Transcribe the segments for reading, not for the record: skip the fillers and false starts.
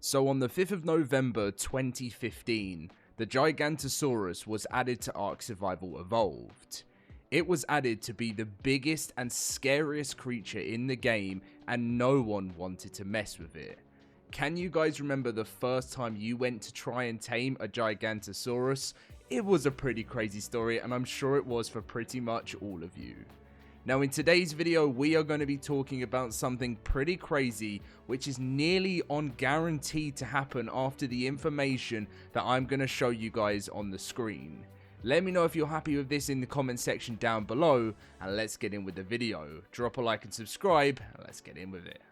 So on the 5th of November 2015, the Gigantosaurus was added to ARK Survival Evolved. It was added to be the biggest and scariest creature in the game, and no one wanted to mess with it. Can you guys remember the first time you went to try and tame a Gigantosaurus? It was a pretty crazy story, and I'm sure it was for pretty much all of you. Now in today's video, we are going to be talking about something pretty crazy, which is nearly on guaranteed to happen after the information that I'm going to show you guys on the screen. Let me know if you're happy with this in the comment section down below, and let's get in with the video. Drop a like and subscribe, and let's get in with it.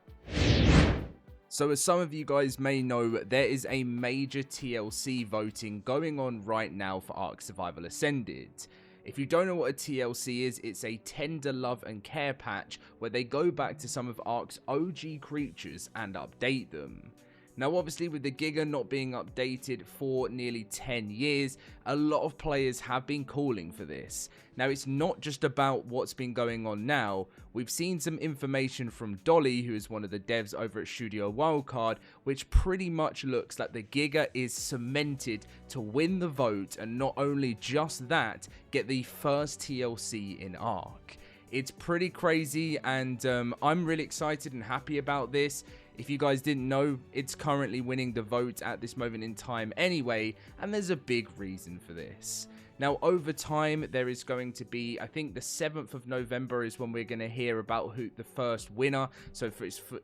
So as some of you guys may know, there is a major TLC voting going on right now for ARK Survival Ascended. If you don't know what a TLC is, it's a tender love and care patch where they go back to some of ARK's OG creatures and update them. Now obviously with the Giga not being updated for nearly 10 years, a lot of players have been calling for this. Now it's not just about what's been going on now. We've seen some information from Dolly, who is one of the devs over at Studio Wildcard, which pretty much looks like the Giga is cemented to win the vote, and not only just that, get the first TLC in ARK. It's pretty crazy, and I'm really excited and happy about this. If you guys didn't know, it's currently winning the vote at this moment in time anyway, and there's a big reason for this. Now over time, there is going to be, I think the 7th of November is when we're going to hear about who the first winner. So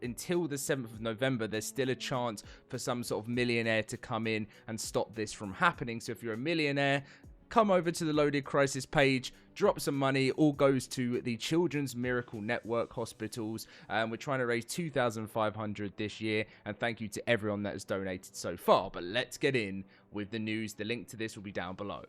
until the 7th of November, there's still a chance for some sort of millionaire to come in and stop this from happening. So if you're a millionaire, come over to the LoadedCrysis page, drop some money. All goes to the Children's Miracle Network hospitals. We're trying to raise $2,500 this year, and thank you to everyone that has donated so far. But let's get in with the news. The link to this will be down below.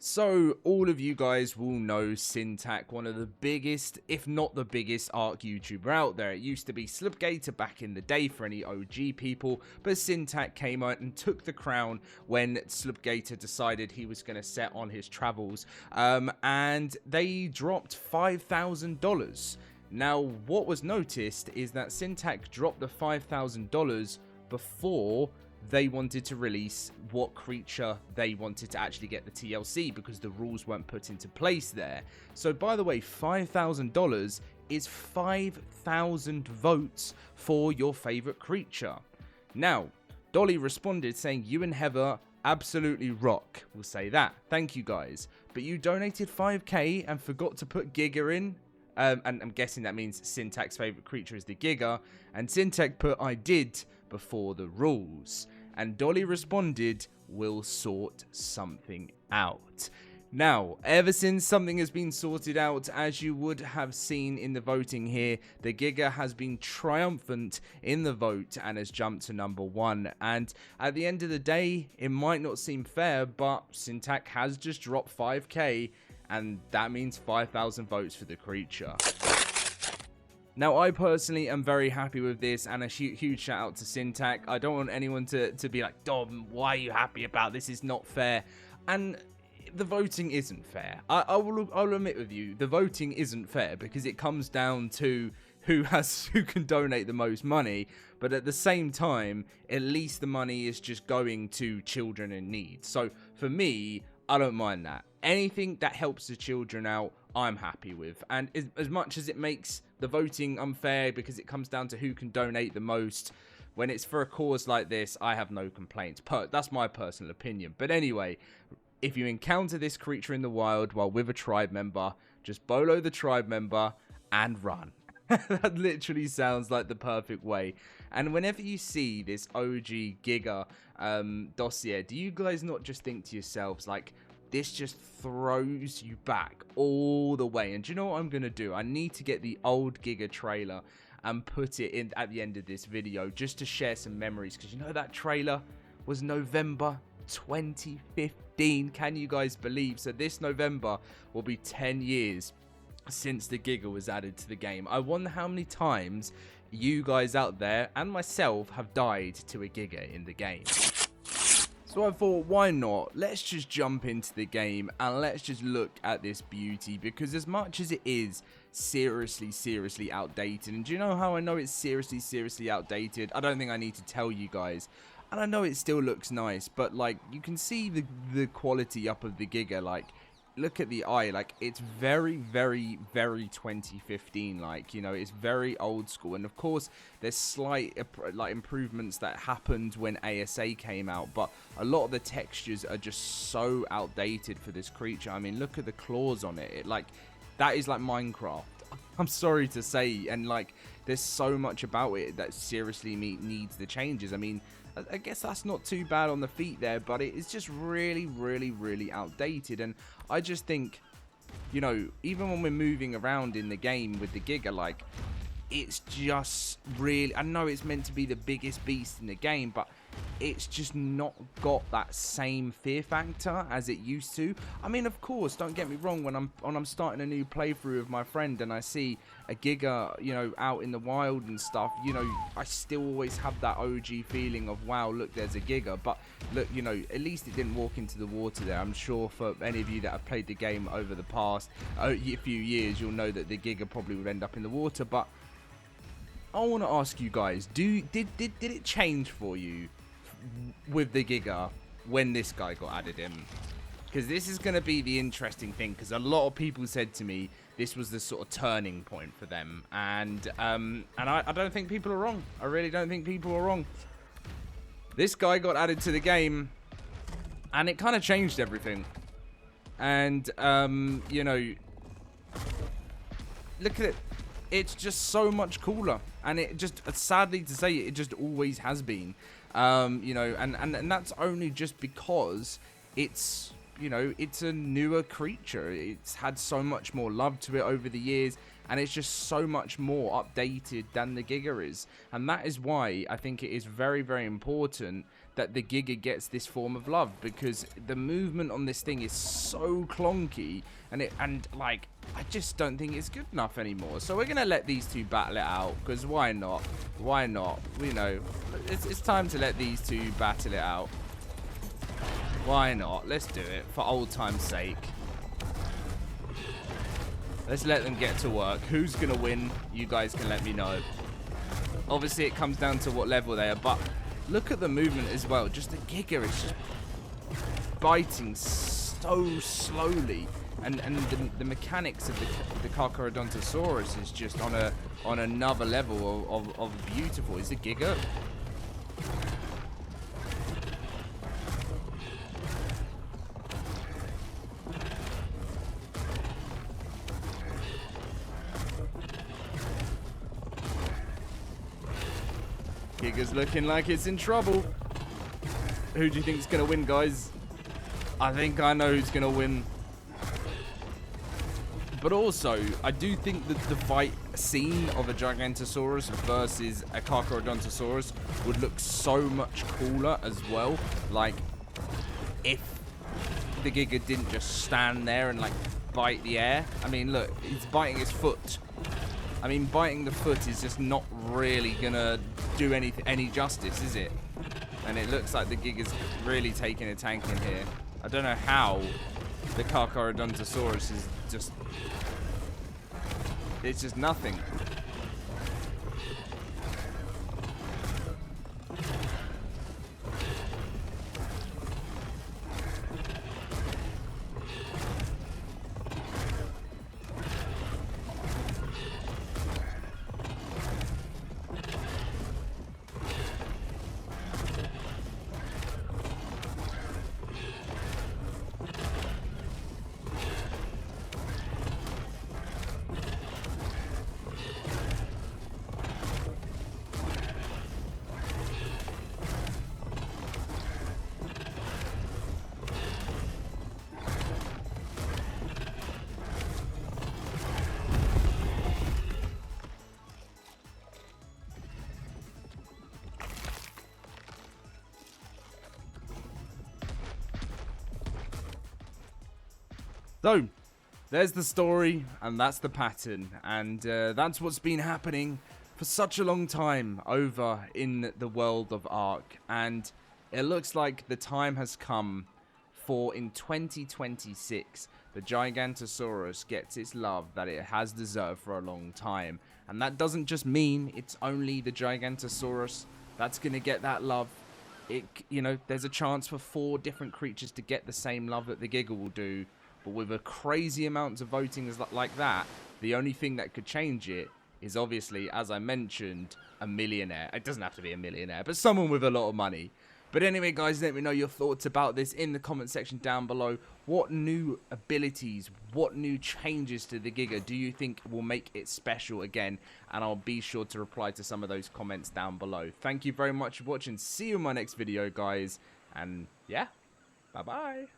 So all of you guys will know Syntac, one of the biggest, if not the biggest, ARK YouTuber out there. It used to be Slipgator back in the day for any OG people, but Syntac came out and took the crown when Slipgator decided he was going to set on his travels, and they dropped $5,000. Now what was noticed is that Syntac dropped the $5,000 before they wanted to release what creature they wanted to actually get the TLC, because the rules weren't put into place there. So by the way, $5,000 is 5,000 votes for your favorite creature. Now Dolly responded saying, "You and Heather absolutely rock." We'll say that. Thank you guys. But you donated 5k and forgot to put Giga in. And I'm guessing that means Syntac's favorite creature is the Giga. And Syntac put "I did" before the rules. And Dolly responded, "We'll sort something out." Now, ever since something has been sorted out, as you would have seen in the voting here, the Giga has been triumphant in the vote and has jumped to number 1. And at the end of the day, it might not seem fair, but Syntac has just dropped 5k, and that means 5,000 votes for the creature. Now, I personally am very happy with this, and a huge shout out to Syntac. I don't want anyone to be like, "Dom, why are you happy about this? It's not fair." And the voting isn't fair. I'll admit with you, the voting isn't fair because it comes down to who can donate the most money. But at the same time, at least the money is just going to children in need. So for me, I don't mind that. Anything that helps the children out, I'm happy with. And as much as it makes the voting unfair because it comes down to who can donate the most, when it's for a cause like this, I have no complaints. That's my personal opinion. But anyway, if you encounter this creature in the wild while with a tribe member, just bolo the tribe member and run. That literally sounds like the perfect way. And whenever you see this OG Giga dossier, do you guys not just think to yourselves, like, this just throws you back all the way? And do you know what I'm going to do? I need to get the old Giga trailer and put it in at the end of this video just to share some memories, because you know that trailer was November 2015. Can you guys believe? So this November will be 10 years since the Giga was added to the game. I wonder how many times you guys out there and myself have died to a Giga in the game. So I thought, why not? Let's just jump into the game and let's just look at this beauty, because as much as it is seriously outdated. And do you know how I know it's seriously outdated? I don't think I need to tell you guys. And I know it still looks nice, but like you can see the quality up of the Giga. Like, look at the eye, like it's very 2015, like, you know, it's very old school. And of course there's slight like improvements that happened when ASA came out, but a lot of the textures are just so outdated for this creature. I mean, look at the claws on it. Like, that is like Minecraft. I'm sorry to say, and like there's so much about it that seriously needs the changes. I mean, I guess that's not too bad on the feet there, but it is just really outdated. And I just think, you know, even when we're moving around in the game with the Giga, like, it's just really, I know it's meant to be the biggest beast in the game, but it's just not got that same fear factor as it used to. I mean, of course, don't get me wrong, when I'm starting a new playthrough with my friend and I see a Giga, you know, out in the wild and stuff, you know, I still always have that OG feeling of, wow, look, there's a Giga. But look, you know, at least it didn't walk into the water there. I'm sure for any of you that have played the game over the past few years, you'll know that the Giga probably would end up in the water. But I want to ask you guys, did it change for you with the Giga when this guy got added in? Because this is going to be the interesting thing, because a lot of people said to me this was the sort of turning point for them, and I don't think people are wrong. I really don't think people are wrong. This guy got added to the game and it kind of changed everything. And you know, look at it. It's just so much cooler, and it just, sadly to say, it just always has been. You know, and that's only just because it's, you know, it's a newer creature. It's had so much more love to it over the years, and it's just so much more updated than the Giga is. And that is why I think it is very important that the Giga gets this form of love, because the movement on this thing is so clunky, and like, I just don't think it's good enough anymore. So we're gonna let these two battle it out, because why not? Why not? You know, it's time to let these two battle it out. Why not? Let's do it for old time's sake. Let's let them get to work. Who's gonna win? You guys can let me know. Obviously it comes down to what level they are, but look at the movement as well. Just the Giga is just biting so slowly. And the mechanics of the Carcharodontosaurus is just on another level of beautiful. Is it Giga? Giga's looking like it's in trouble. Who do you think is going to win, guys? I think I know who's going to win. But also, I do think that the fight scene of a Gigantosaurus versus a Carcharodontosaurus would look so much cooler as well. Like, if the Giga didn't just stand there and, like, bite the air. I mean, look, he's biting his foot. I mean, biting the foot is just not really gonna do any justice, is it? And it looks like the Giga's really taking a tank in here. I don't know how the Carcharodontosaurus is just... It's just nothing. So, there's the story, and that's the pattern, and that's what's been happening for such a long time over in the world of ARK, and it looks like the time has come for, in 2026, the Gigantosaurus gets its love that it has deserved for a long time. And that doesn't just mean it's only the Gigantosaurus that's going to get that love. You know, there's a chance for 4 different creatures to get the same love that the Giga will do. But with a crazy amounts of voting like that, the only thing that could change it is obviously, as I mentioned, a millionaire. It doesn't have to be a millionaire, but someone with a lot of money. But anyway, guys, let me know your thoughts about this in the comment section down below. What new abilities, what new changes to the Giga do you think will make it special again? And I'll be sure to reply to some of those comments down below. Thank you very much for watching. See you in my next video, guys. And yeah, bye-bye.